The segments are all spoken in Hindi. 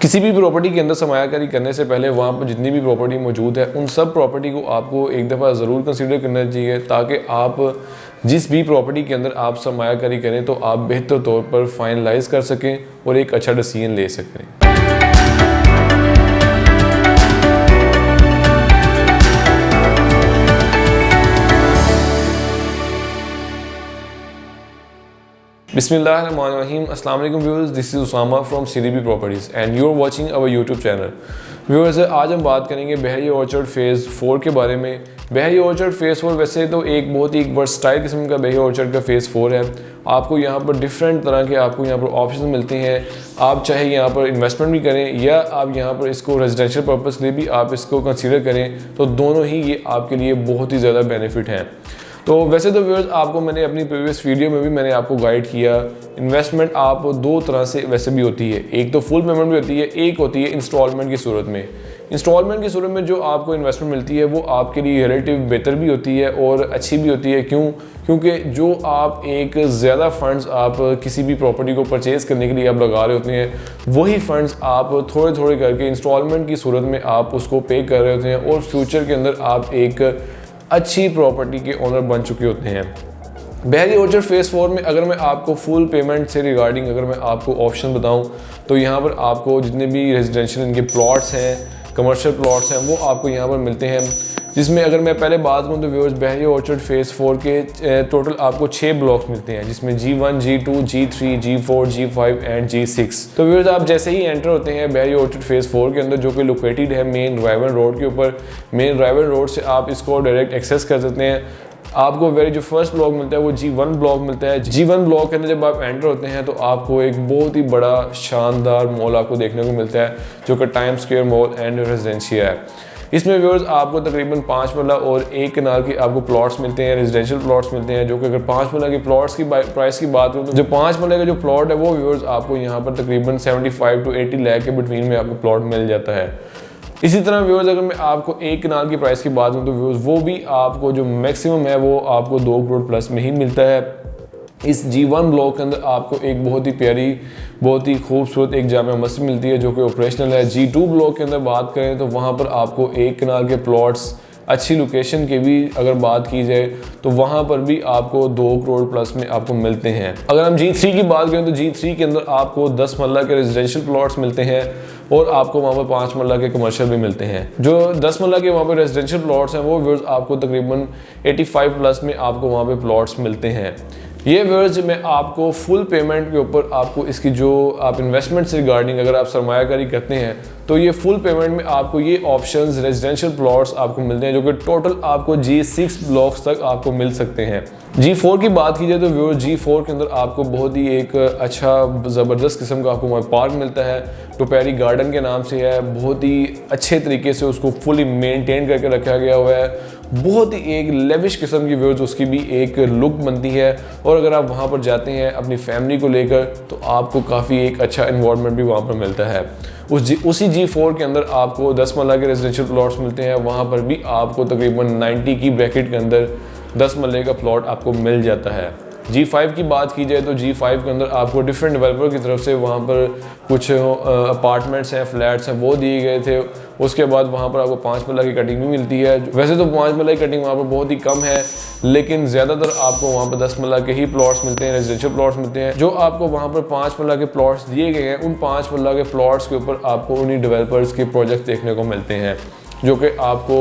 किसी भी प्रॉपर्टी के अंदर सरमायाकारी करने से पहले वहाँ पर जितनी भी प्रॉपर्टी मौजूद है उन सब प्रॉपर्टी को आपको एक दफ़ा ज़रूर कंसीडर करना चाहिए, ताकि आप जिस भी प्रॉपर्टी के अंदर आप सरमायाकारी करें तो आप बेहतर तौर पर फाइनलाइज कर सकें और एक अच्छा डिसीजन ले सकें। बिस्मिल्लाहिर्रहमानिर्रहीम, अस्सलाम वालेकुम viewers, this is Usama from CDB properties and you are watching our YouTube channel. Viewers, आज हम बात करेंगे बहरिया ऑर्चर्ड फ़ेज़ 4 के बारे में। बहरिया ऑर्चर्ड फ़ेज़ 4 वैसे तो एक बहुत ही वर्सटाइल किस्म का बहरिया ऑर्चर्ड का फ़ेज़ 4 है। आपको यहाँ पर डिफरेंट तरह के आपको यहाँ पर ऑप्शन मिलते हैं। आप चाहे यहाँ पर इन्वेस्टमेंट भी करें या आप यहाँ पर इसको रेजिडेंशियल पर्पज़ के लिए भी आप इसको कंसीडर करें, तो दोनों ही ये आपके लिए बहुत ही ज़्यादा बेनिफिट हैं। तो वैसे तो व्यूअर्स, आपको मैंने अपनी प्रीवियस वीडियो में भी मैंने आपको गाइड किया, इन्वेस्टमेंट आप दो तरह से वैसे भी होती है, एक तो फुल पेमेंट भी होती है, एक होती है इंस्टॉलमेंट की सूरत में। इंस्टॉलमेंट की सूरत में जो आपको इन्वेस्टमेंट मिलती है वो आपके लिए रिलेटिव बेहतर भी होती है और अच्छी भी होती है। क्योंकि जो आप एक ज़्यादा फंड्स आप किसी भी प्रॉपर्टी को परचेज़ करने के लिए आप लगा रहे होते हैं, वही फंड्स आप थोड़े थोड़े करके इंस्टॉलमेंट की सूरत में आप उसको पे कर रहे होते हैं और फ्यूचर के अंदर आप एक अच्छी प्रॉपर्टी के ओनर बन चुके होते हैं। बहरिया ऑर्चर्ड फ़ेज़ 4 में अगर मैं आपको फुल पेमेंट से रिगार्डिंग अगर मैं आपको ऑप्शन बताऊं, तो यहाँ पर आपको जितने भी रेजिडेंशियल इनके प्लॉट्स हैं, कमर्शियल प्लॉट्स हैं, वो आपको यहाँ पर मिलते हैं। जिसमें अगर मैं पहले बात करूँ तो व्यूअर्स, बहरिया ऑर्चर्ड फ़ेज़ 4 के टोटल आपको 6 ब्लॉक्स मिलते हैं, जिसमें G1, G2, G3, G4, G5 and G6। तो व्यूअर्स, आप जैसे ही एंटर होते हैं बहरिया ऑर्चर्ड फ़ेज़ 4 के अंदर, जो कि लोकेटेड है मेन रायवन रोड के ऊपर, मेन रायवन रोड से आप इसको डायरेक्ट एक्सेस कर सकते हैं। आपको वेरी जो फर्स्ट ब्लॉक मिलता है वो G1 ब्लॉक मिलता है। G1 ब्लॉक के अंदर जब आप एंटर होते हैं तो आपको एक बहुत ही बड़ा शानदार मॉल आपको देखने को मिलता है, जो कि time square mall and residencia है। इसमें व्यूअर्स आपको तकरीबन 5 मरला और 1 कनाल के आपको प्लॉट्स मिलते हैं, रेजिडेंशियल प्लॉट्स मिलते हैं, जो कि अगर 5 मरला के प्लॉट्स की प्राइस की बात करूँ तो जो 5 मरला का जो प्लॉट है वो व्यूअर्स आपको यहाँ पर तकरीबन 75 to 80 लाख के बिटवीन में आपको प्लॉट मिल जाता है। इसी तरह व्यूअर्स, अगर मैं आपको 1 कनाल की प्राइस की बात करूँ तो व्यूअर्स वो भी आपको जो मैक्सिमम है वो आपको 2 करोड़ प्लस में ही मिलता है। इस G1 ब्लॉक के अंदर आपको एक बहुत ही प्यारी, बहुत ही खूबसूरत एक जामिया मस्जिद मिलती है, जो कि ऑपरेशनल है। G2 ब्लॉक के अंदर बात करें तो वहाँ पर आपको 1 कनाल के प्लॉट्स अच्छी लोकेशन की भी अगर बात की जाए तो वहाँ पर भी आपको 2 करोड़ प्लस में आपको मिलते हैं। अगर हम G3 की बात करें तो G3 के अंदर आपको 10 मरला के रेजिडेंशियल प्लॉट्स मिलते हैं और आपको वहाँ पर 5 मरला के कमर्शियल भी मिलते हैं। जो 10 मरला के वहाँ पर रेजिडेंशियल प्लॉट्स हैं वो व्यूअर्स आपको तकरीबन 85 प्लस में आपको वहाँ पर प्लॉट्स मिलते हैं। ये व्यूअर्स, मैं आपको फुल पेमेंट के ऊपर आपको इसकी जो आप इन्वेस्टमेंट से रिगार्डिंग अगर आप सरमायाकारी करते हैं तो ये फुल पेमेंट में आपको ये ऑप्शंस रेजिडेंशियल प्लॉट्स आपको मिलते हैं, जो कि टोटल आपको G6 ब्लॉक्स तक आपको मिल सकते हैं। G4 की बात की जाए तो व्यूअर्स, G4 के अंदर आपको बहुत ही एक अच्छा ज़बरदस्त किस्म का आपको वहाँ पार्क मिलता है, टोपैरी गार्डन के नाम से है। बहुत ही अच्छे तरीके से उसको फुली मेंटेन करके रखा गया हुआ है। बहुत ही एक लेविश किस्म की व्यूअर्स उसकी भी एक लुक बनती है, और अगर आप वहाँ पर जाते हैं अपनी फैमिली को लेकर तो आपको काफ़ी एक अच्छा एनवायरनमेंट भी वहाँ पर मिलता है। उसी G4 के अंदर आपको 10 मरला के रेजिडेंशियल प्लॉट्स मिलते हैं, वहाँ पर भी आपको तकरीबन 90 की ब्रैकेट के अंदर 10 मरले का प्लॉट आपको मिल जाता है। G5 की बात की जाए तो G5 के अंदर आपको डिफरेंट डेवलपर की तरफ से वहाँ पर कुछ अपार्टमेंट्स हैं, फ्लैट्स हैं, वो दिए गए थे। उसके बाद वहाँ पर आपको 5 मरला की कटिंग भी मिलती है। वैसे तो 5 मरला की कटिंग वहाँ पर बहुत ही कम है, लेकिन ज़्यादातर आपको वहाँ पर 10 मरला के ही प्लॉट्स मिलते हैं, रेजिडेंशियल प्लॉट्स मिलते हैं। जो आपको वहाँ पर 5 मरला के प्लॉट्स दिए गए हैं, उन 5 मरला के प्लॉट्स के ऊपर आपको उन्हीं डेवलपर्स के प्रोजेक्ट देखने को मिलते हैं, जो कि आपको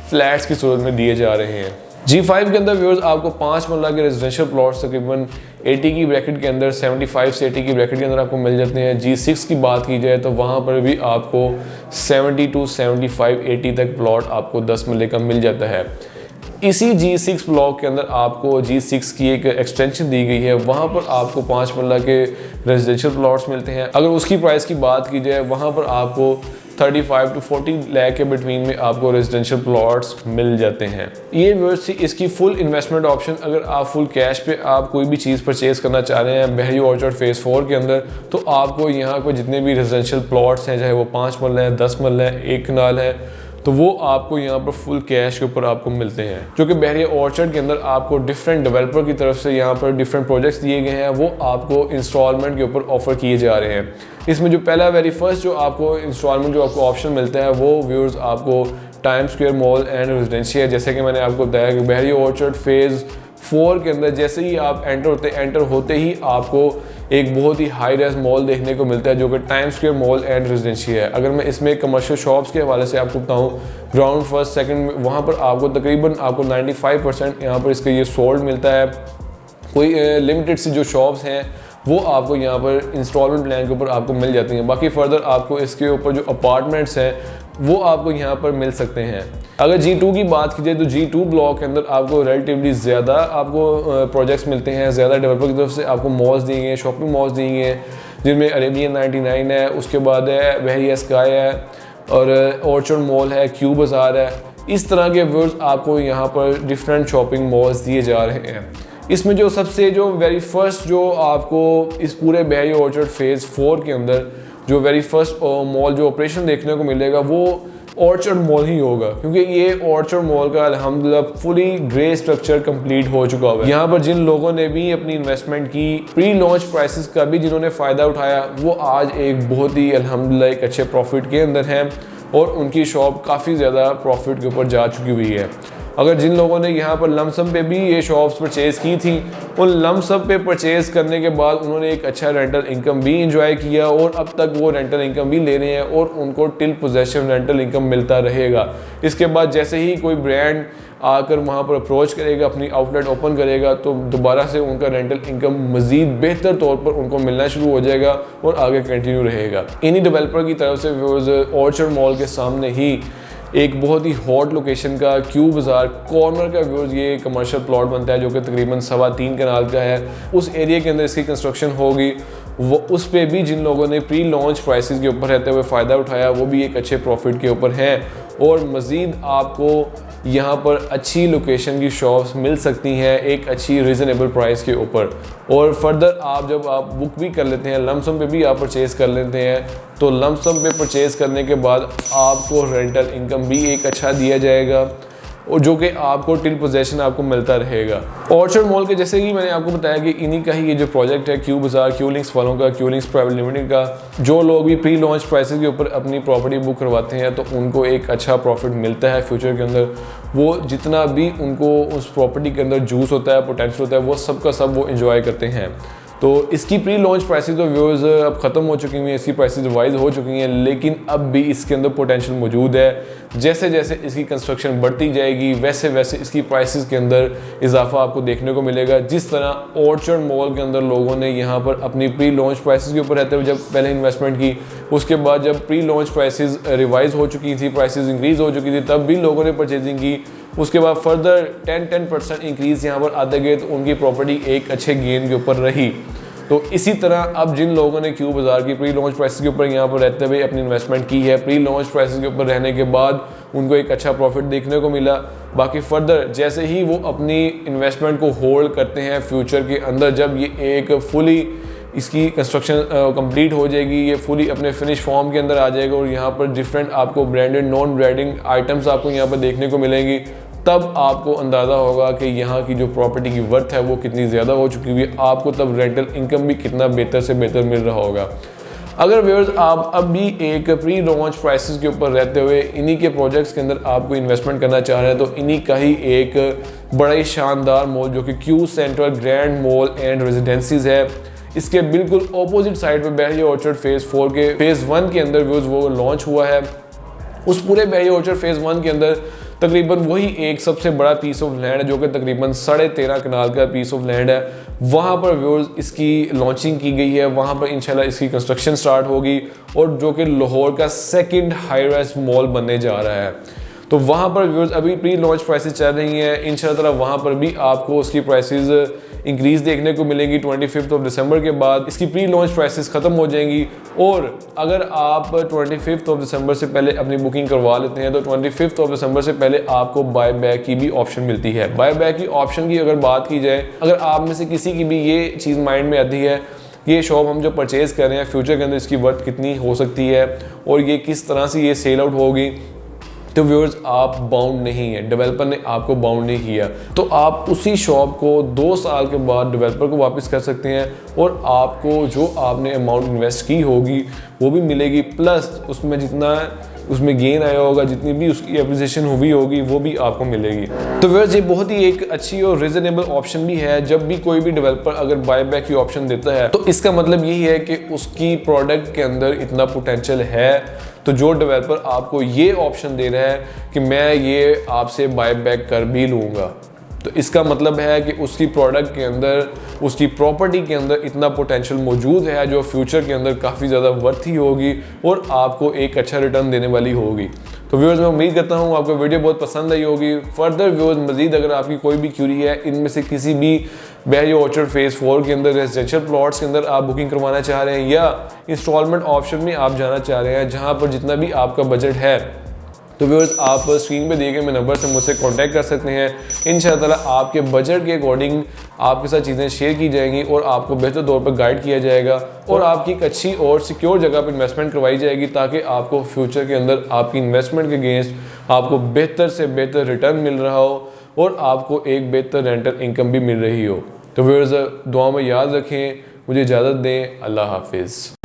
फ्लैट्स की सूरत में दिए जा रहे हैं। G5 के अंदर व्यूअर्स आपको 5 मरला के रेजिडेंशियल प्लॉट्स तकरीबन 80 की ब्रैकेट के अंदर, 75 से 80 की ब्रैकेट के अंदर आपको मिल जाते हैं। G6 की बात की जाए तो वहाँ पर भी आपको 70 to 75, 80 तक प्लॉट आपको 10 मरले का मिल जाता है। इसी G6 ब्लॉक के अंदर आपको G6 की एक एक्सटेंशन दी गई है, वहाँ पर आपको 5 मरला के रेजिडेंशियल प्लॉट्स मिलते हैं। अगर उसकी प्राइस की बात की जाए, वहाँ पर आपको 35 to 40 लाख के बिटवीन में आपको रेजिडेंशियल प्लॉट्स मिल जाते हैं। ये व्यूअर्स इसकी फुल इन्वेस्टमेंट ऑप्शन, अगर आप फुल कैश पे आप कोई भी चीज़ परचेज़ करना चाह रहे हैं बहरिया ऑर्चर्ड फ़ेज़ 4 के अंदर, तो आपको यहाँ पर जितने भी रेजिडेंशियल प्लॉट्स हैं, चाहे वो 5 मरला है, 10 मरला है, 1 कनाल है, तो वो आपको यहाँ पर फुल कैश के ऊपर आपको मिलते हैं, जो कि बहरिया ऑर्चर्ड के अंदर आपको डिफरेंट डेवलपर की तरफ से यहाँ पर डिफरेंट प्रोजेक्ट्स दिए गए हैं, वो आपको इंस्टॉलमेंट के ऊपर ऑफर किए जा रहे हैं। इसमें जो पहला वेरी फर्स्ट जो आपको इंस्टॉलमेंट जो आपको ऑप्शन मिलता है वो व्यूअर्स आपको time square mall and residencia है। जैसे कि मैंने आपको बताया कि बहरिया ऑर्चर्ड फेज़ 4 के अंदर जैसे ही आप एंटर होते ही आपको एक बहुत ही हाई रेस मॉल देखने को मिलता है, जो कि time square mall and residencia है। अगर मैं इसमें कमर्शियल शॉप्स के हवाले से आपको बताऊं, ग्राउंड फर्स्ट सेकंड वहाँ पर आपको तकरीबन आपको 95% यहाँ पर इसका ये सोल्ड मिलता है। कोई लिमिटेड सी जो शॉप्स हैं वो आपको यहाँ पर इंस्टॉलमेंट प्लान के ऊपर आपको मिल जाती हैं। बाकी फर्दर आपको इसके ऊपर जो अपार्टमेंट्स हैं वो आपको यहाँ पर मिल सकते हैं। अगर G2 की बात की जाए तो G2 ब्लॉक के अंदर आपको रिलेटिवली ज़्यादा आपको प्रोजेक्ट्स मिलते हैं, ज़्यादा डेवलपर की तरफ से आपको मॉल्स दिए गए हैं, शॉपिंग मॉल्स दिए गए हैं, जिनमें अरेबियन 99 है, उसके बाद है बहरिया स्काई है और ऑर्चर्ड मॉल है, क्यू बाज़ार है। इस तरह के व्यूज़ आपको यहाँ पर डिफरेंट शॉपिंग मॉल्स दिए जा रहे हैं। इसमें जो सबसे जो वेरी फर्स्ट जो आपको इस पूरे बहरिया ऑर्चर्ड फेज़ 4 के अंदर जो वेरी फर्स्ट मॉल जो ऑपरेशन देखने को मिलेगा वो ऑर्चर्ड मॉल ही होगा, क्योंकि ये ऑर्चर्ड मॉल का अल्हम्दुलिल्लाह फुली ग्रे स्ट्रक्चर कंप्लीट हो चुका हुआ है। यहाँ पर जिन लोगों ने भी अपनी इन्वेस्टमेंट की, प्री लॉन्च प्राइसेस का भी जिन्होंने फ़ायदा उठाया, वो आज एक बहुत ही अल्हम्दुलिल्लाह एक अच्छे प्रॉफिट के अंदर हैं और उनकी शॉप काफ़ी ज़्यादा प्रॉफिट के ऊपर जा चुकी हुई है। अगर जिन लोगों ने यहाँ पर लमसम पे भी ये शॉप्स परचेज़ की थी, उन लमसम पे परचेज़ करने के बाद उन्होंने एक अच्छा रेंटल इनकम भी इंजॉय किया और अब तक वो रेंटल इनकम भी ले रहे हैं और उनको टिल पोजेशन रेंटल इनकम मिलता रहेगा। इसके बाद जैसे ही कोई ब्रांड आकर वहाँ पर अप्रोच करेगा, अपनी आउटलेट ओपन करेगा, तो दोबारा से उनका रेंटल इनकम मज़ीद बेहतर तौर पर उनको मिलना शुरू हो जाएगा और आगे कंटिन्यू रहेगा। इन्हीं डेवलपर की तरफ से ऑर्चर्ड मॉल के सामने ही एक बहुत ही हॉट लोकेशन का क्यू बाज़ार कॉर्नर का व्यूज़ ये कमर्शियल प्लॉट बनता है, जो कि तकरीबन 3.25 कनाल का है। उस एरिया के अंदर इसकी कंस्ट्रक्शन होगी, वो उस पे भी जिन लोगों ने प्री लॉन्च प्राइसेस के ऊपर रहते हुए फ़ायदा उठाया वो भी एक अच्छे प्रॉफिट के ऊपर हैं और मज़ीद आपको यहाँ पर अच्छी लोकेशन की शॉप्स मिल सकती हैं एक अच्छी रीज़नेबल प्राइस के ऊपर। और फर्दर आप जब आप बुक भी कर लेते हैं, लमसम पे भी आप परचेज़ कर लेते हैं, तो लमसम पे परचेज़ करने के बाद आपको रेंटल इनकम भी एक अच्छा दिया जाएगा और जो कि आपको टिल पोजेशन आपको मिलता रहेगा। ऑर्चर्ड मॉल के जैसे कि मैंने आपको बताया कि इन्हीं का ही ये जो प्रोजेक्ट है क्यू बाज़ार, क्यू लिंक्स वालों का, क्यू लिंक्स प्राइवेट लिमिटेड का, जो लोग भी प्री लॉन्च प्राइसेस के ऊपर अपनी प्रॉपर्टी बुक करवाते हैं तो उनको एक अच्छा प्रॉफिट मिलता है फ्यूचर के अंदर। वो जितना भी उनको उस प्रॉपर्टी के अंदर जूस होता है, पोटेंशियल होता है, वो सब का सब वो इंजॉय करते हैं। तो इसकी प्री लॉन्च प्राइसेस तो व्यूअर्स अब ख़त्म हो चुकी हैं, इसकी प्राइसेस रिवाइज हो चुकी हैं, लेकिन अब भी इसके अंदर पोटेंशियल मौजूद है। जैसे जैसे इसकी कंस्ट्रक्शन बढ़ती जाएगी वैसे वैसे इसकी प्राइसेस के अंदर इजाफा आपको देखने को मिलेगा। जिस तरह ऑर्चर्ड मॉल के अंदर लोगों ने यहाँ पर अपनी प्री लॉन्च प्राइसेस के ऊपर रहते हुए जब पहले इन्वेस्टमेंट की, उसके बाद जब प्री लॉन्च प्राइसेस रिवाइज हो चुकी थी, प्राइसेस इंक्रीज़ हो चुकी थी, तब भी लोगों ने परचेजिंग की। उसके बाद फर्दर 10% इंक्रीज़ यहाँ पर आते गए तो उनकी प्रॉपर्टी एक अच्छे गेन के ऊपर रही। तो इसी तरह अब जिन लोगों ने क्यू बाज़ार की प्री लॉन्च प्राइसेस के ऊपर यहाँ पर रहते हुए अपनी इन्वेस्टमेंट की है, प्री लॉन्च प्राइसेस के ऊपर रहने के बाद उनको एक अच्छा प्रॉफिट देखने को मिला। बाकी फर्दर जैसे ही वो अपनी इन्वेस्टमेंट को होल्ड करते हैं फ्यूचर के अंदर, जब ये एक फुली इसकी कंस्ट्रक्शन कंप्लीट हो जाएगी, ये फुली अपने फिनिश फॉर्म के अंदर आ जाएगा और यहाँ पर डिफरेंट आपको ब्रांडेड नॉन ब्रांडिंग आइटम्स आपको यहाँ पर देखने को मिलेंगी, तब आपको अंदाज़ा होगा कि यहाँ की जो प्रॉपर्टी की वर्थ है वो कितनी ज़्यादा हो चुकी हुई है, आपको तब रेंटल इनकम भी कितना बेहतर से बेहतर मिल रहा होगा। अगर व्यूअर्स आप अब भी एक प्री लॉन्च प्राइसेस के ऊपर रहते हुए इन्हीं के प्रोजेक्ट्स के अंदर आपको इन्वेस्टमेंट करना चाह रहे हैं, तो इन्हीं का ही एक बड़ा ही शानदार मॉल जो कि Q central grand mall and रेजिडेंसीज है, इसके बिल्कुल ऑपोजिट साइड पे बहरिया ऑर्चर्ड फेज़ 4 के फेज़ 1 के अंदर व्यूअर्स वो लॉन्च हुआ है। उस पूरे बहरिया ऑर्चर्ड फेज़ 1 के अंदर तकरीबन वही एक सबसे बड़ा पीस ऑफ लैंड है जो कि तकरीबन 13.5 कनाल का पीस ऑफ लैंड है। वहाँ पर व्यूअर्स इसकी लॉन्चिंग की गई है, वहाँ पर इंशाल्लाह इसकी कंस्ट्रक्शन स्टार्ट होगी और जो कि लाहौर का सेकंड हाई राइज मॉल बनने जा रहा है। तो वहाँ पर व्यूअर्स अभी प्री लॉन्च प्राइसेस चल रही हैं, इंशाल्लाह वहाँ पर भी आपको उसकी प्राइसेस इंक्रीज़ देखने को मिलेंगी। 25 दिसंबर के बाद इसकी प्री लॉन्च प्राइसेस ख़त्म हो जाएंगी और अगर आप 25 दिसंबर से पहले अपनी बुकिंग करवा लेते हैं तो 25 दिसंबर से पहले आपको बाय बैक की भी ऑप्शन मिलती है। बाय बैक की ऑप्शन की अगर बात की जाए, अगर आप में से किसी की भी ये चीज़ माइंड में आती है ये शॉप हम जो परचेज़ कर रहे हैं फ्यूचर के अंदर इसकी वर्थ कितनी हो सकती है और ये किस तरह से ये सेल आउट होगी, तो व्यूअर्स आप बाउंड नहीं है, डेवलपर ने आपको बाउंड नहीं किया, तो आप उसी शॉप को 2 साल के बाद डेवलपर को वापस कर सकते हैं और आपको जो आपने अमाउंट इन्वेस्ट की होगी वो भी मिलेगी, प्लस उसमें जितना उसमें गेन आया होगा, जितनी भी उसकी एप्रिसिएशन हुई होगी वो भी आपको मिलेगी। तो व्यूअर्स ये बहुत ही एक अच्छी और रीजनेबल ऑप्शन भी है। जब भी कोई भी डेवलपर अगर बाय बैक की ऑप्शन देता है तो इसका मतलब यही है कि उसकी प्रोडक्ट के अंदर इतना पोटेंशियल है। तो जो डेवलपर आपको ये ऑप्शन दे रहा है कि मैं ये आपसे बाय बैक कर भी लूँगा, तो इसका मतलब है कि उसकी प्रोडक्ट के अंदर, उसकी प्रॉपर्टी के अंदर इतना पोटेंशियल मौजूद है जो फ्यूचर के अंदर काफ़ी ज़्यादा वर्थी होगी और आपको एक अच्छा रिटर्न देने वाली होगी। तो व्यूअर्स मैं उम्मीद करता हूँ आपको वीडियो बहुत पसंद आई होगी। फर्दर व्यूअर्स मजीद अगर आपकी कोई भी क्यूरी है, इनमें से किसी भी बहरिया ऑर्चर्ड फेज़ 4 के अंदर रेजिडेंशियल प्लॉट्स के अंदर आप बुकिंग करवाना चाह रहे हैं या इंस्टॉलमेंट ऑप्शन में आप जाना चाह रहे हैं जहाँ पर जितना भी आपका बजट है, तो व्यूअर्स आप स्क्रीन पे दिए गए नंबर से मुझसे कांटेक्ट कर सकते हैं। इंशाअल्लाह आपके बजट के अकॉर्डिंग आपके साथ चीज़ें शेयर की जाएंगी और आपको बेहतर तौर पर गाइड किया जाएगा और आपकी एक अच्छी और सिक्योर जगह पर इन्वेस्टमेंट करवाई जाएगी ताकि आपको फ्यूचर के अंदर आपकी इन्वेस्टमेंट के अगेंस्ट आपको बेहतर से बेहतर रिटर्न मिल रहा हो और आपको एक बेहतर रेंटल इनकम भी मिल रही हो। तो व्यूअर्स दुआ में याद रखें, मुझे इजाज़त दें, अल्लाह हाफिज़।